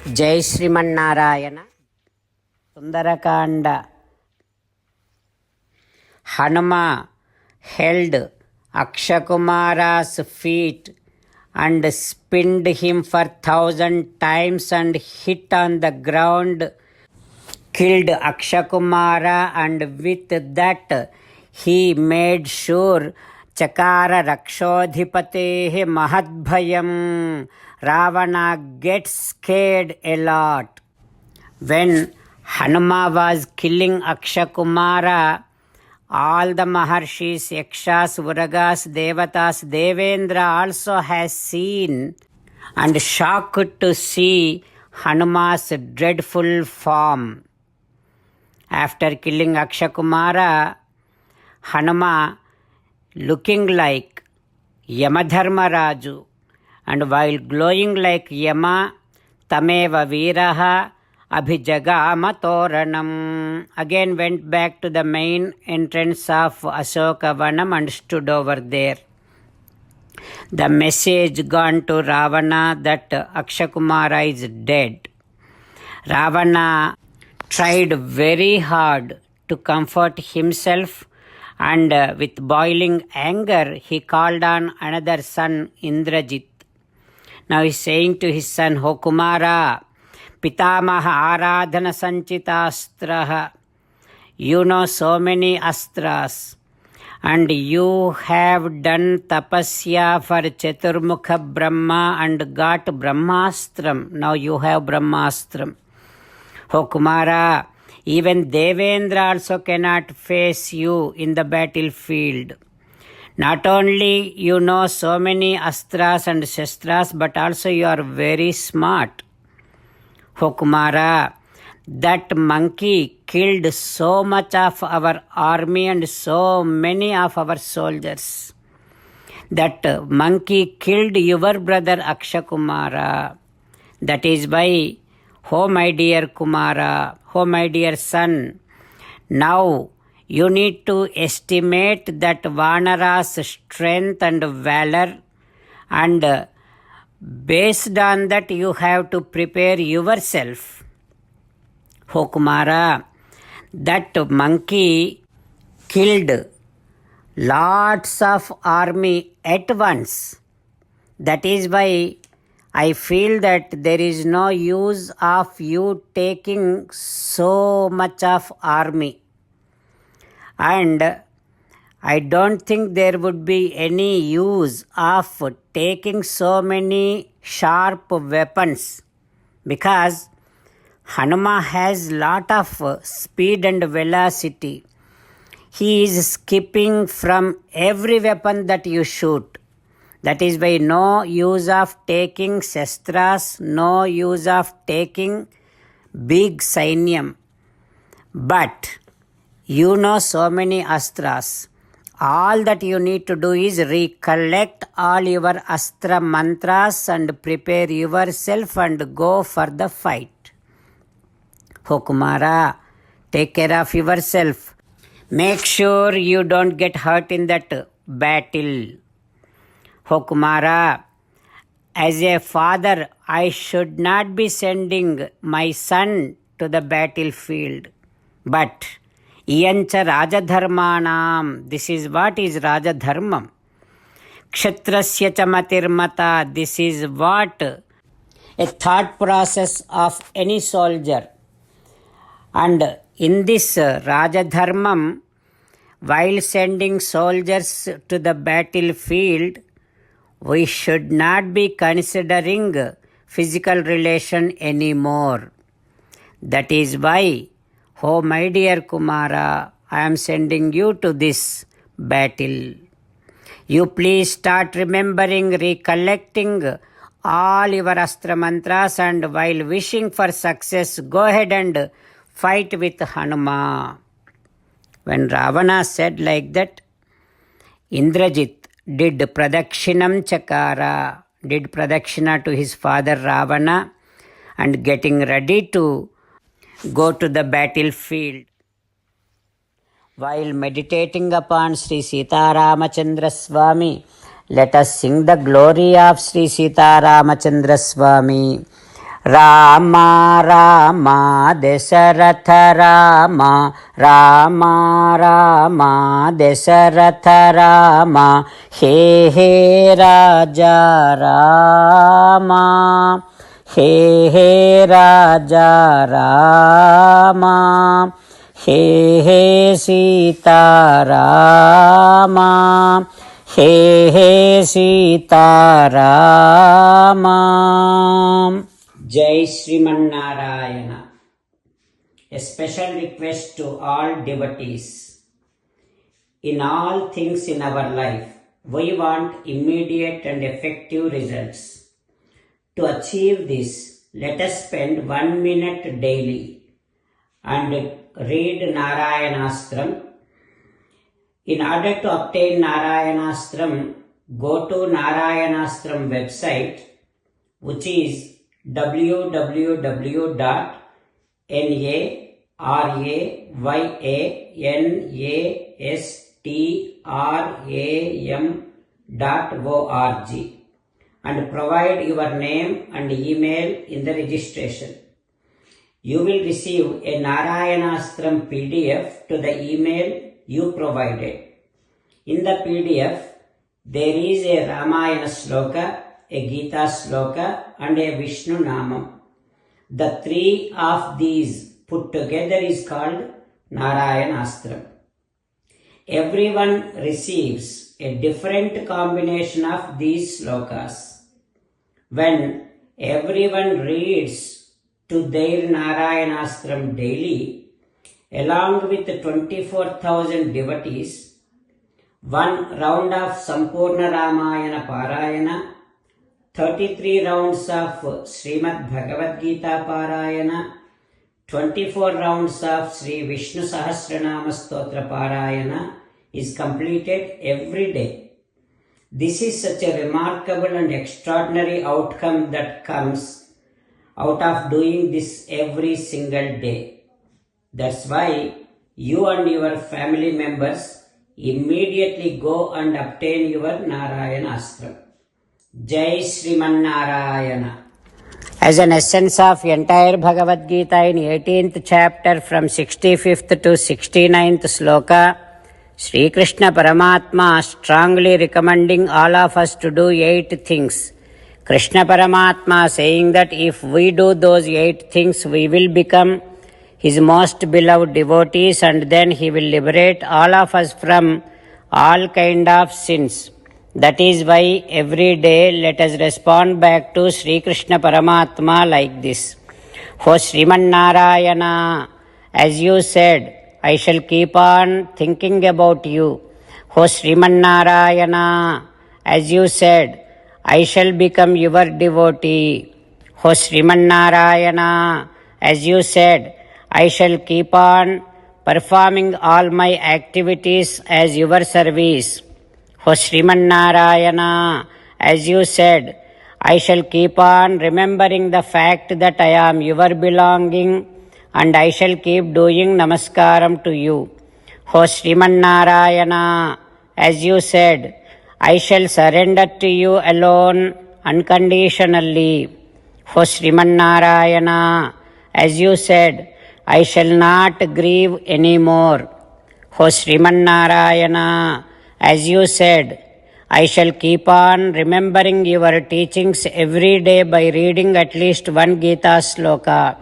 జై Srimannarayana. Sundarakanda. Hanuma held Akshakumara's feet and spinned him for 1,000 times and hit on the ground, killed Akshakumara, and with that he made sure Chakara Rakshodhipatehe Mahadbhayam. Ravana gets scared a lot. When Hanuma was killing Akshakumara, all the Maharshis, Yakshas, Uragas, Devatas, Devendra also has seen and shocked to see Hanuma's dreadful form. After killing Akshakumara, Hanuma, looking like Yamadharmaraju and while glowing like Yama, Tameva Viraha Abhijagama Toranam, again went back to the main entrance of Asokavanam and stood over there. The message gone to Ravana that Akshakumara is dead. Ravana tried very hard to comfort himself, and with boiling anger he called on another son, Indrajit. Now he is saying to his son, "Ho Kumara, Pitamaha Aradhana Sanchita Astraha. You know so many astras, and you have done tapasya for Chaturmukha Brahma and got Brahmastram. Now you have Brahmastram. Ho Kumara, even Devendra also cannot face you in the battlefield. Not only you know so many astras and shastras, but also you are very smart. Ho Kumara, that monkey killed so much of our army and so many of our soldiers. That monkey killed your brother Akshakumara. That is why, oh my dear Kumara, oh my dear son, now you need to estimate that Vanara's strength and valor, and based on that you have to prepare yourself. Ho Kumara, that monkey killed lots of army at once. That is why I feel that there is no use of you taking so much of army. And I don't think there would be any use of taking so many sharp weapons, because Hanuma has lot of speed and velocity. He is skipping from every weapon that you shoot. That is why no use of taking shastras, no use of taking big sainyam. But you know so many astras. All that you need to do is recollect all your astra mantras and prepare yourself and go for the fight. Ho Kumara, take care of yourself. Make sure you don't get hurt in that battle. Ho Kumara, as a father, I should not be sending my son to the battlefield. But Iyancha Rajadharmanam, this is what is Rajadharmam. Kshatrasya Chamatirmata, this is what a thought process of any soldier. And in this Rajadharmam, while sending soldiers to the battlefield, we should not be considering physical relation anymore. That is why, oh my dear Kumara, I am sending you to this battle. You please start remembering, recollecting all your astra mantras, and while wishing for success, go ahead and fight with Hanuma. When Ravana said like that, Indrajit did Pradakshinam Chakara, did Pradakshina to his father Ravana, and getting ready to go to the battlefield. While meditating upon Sri Sita Ramachandra Swami, let us sing the glory of Sri Sita Ramachandra Swami Rama Rama Dasharatha Rama Rama Rama Dasharatha Rama hey hey Raja Rama hey hey Raja Rama hey hey Seetharama hey hey Seetharama. Jai Srimanarayana. A special request to all devotees. In all things in our life, we want immediate and effective results. To achieve this, let us spend 1 minute daily and read Narayanastram. In order to obtain Narayanastram, go to Narayanastram website, which is www.narayanastram.org and provide your name and email in the registration. You will receive a Narayanastram PDF to the email you provided. In the PDF, there is a Ramayana Sloka, a Gita Sloka and a Vishnu Namam. The three of these put together is called Narayanastram. Everyone receives a different combination of these slokas. When everyone reads to their Narayanastram daily, along with 24,000 devotees, one round of Sampurna Ramayana Parayana, 33 rounds of Srimad Bhagavad Gita Parayana, 24 rounds of Sri Vishnu Sahasranama Stotra Parayana is completed every day. This is such a remarkable and extraordinary outcome that comes out of doing this every single day. That's why you and your family members immediately go and obtain your Narayanastram. Jai Srimanarayana. As an essence of entire Bhagavad Gita in 18th chapter from 65th to 69th sloka, Sri Krishna Paramatma strongly recommending all of us to do 8 things. Krishna Paramatma saying that if we do those 8 things, we will become His most beloved devotees and then He will liberate all of us from all kind of sins. That is why every day let us respond back to Sri Krishna Paramatma like this. O Srimanarayana, as you said, I shall keep on thinking about you. O Srimanarayana, as you said, I shall become your devotee. O Srimanarayana, as you said, I shall keep on performing all my activities as your service. O Srimanarayana, as you said, I shall keep on remembering the fact that I am your belonging and I shall keep doing namaskaram to you. O Srimanarayana, as you said, I shall surrender to you alone unconditionally. O Srimanarayana, as you said, I shall not grieve anymore. O Srimanarayana, as you said, I shall keep on remembering your teachings every day by reading at least one Gita sloka.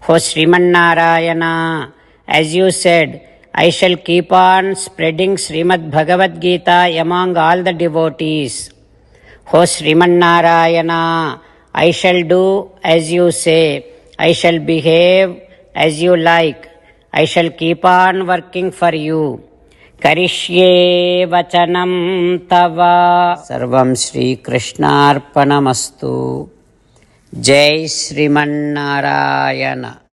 O Srimanarayana, as you said, I shall keep on spreading Srimad Bhagavad Gita among all the devotees. O Srimanarayana, I shall do as you say. I shall behave as you like. I shall keep on working for you. Karishye vachanam tava. Sarvam Shri Krishnarpanamastu. Jai Srimanarayana.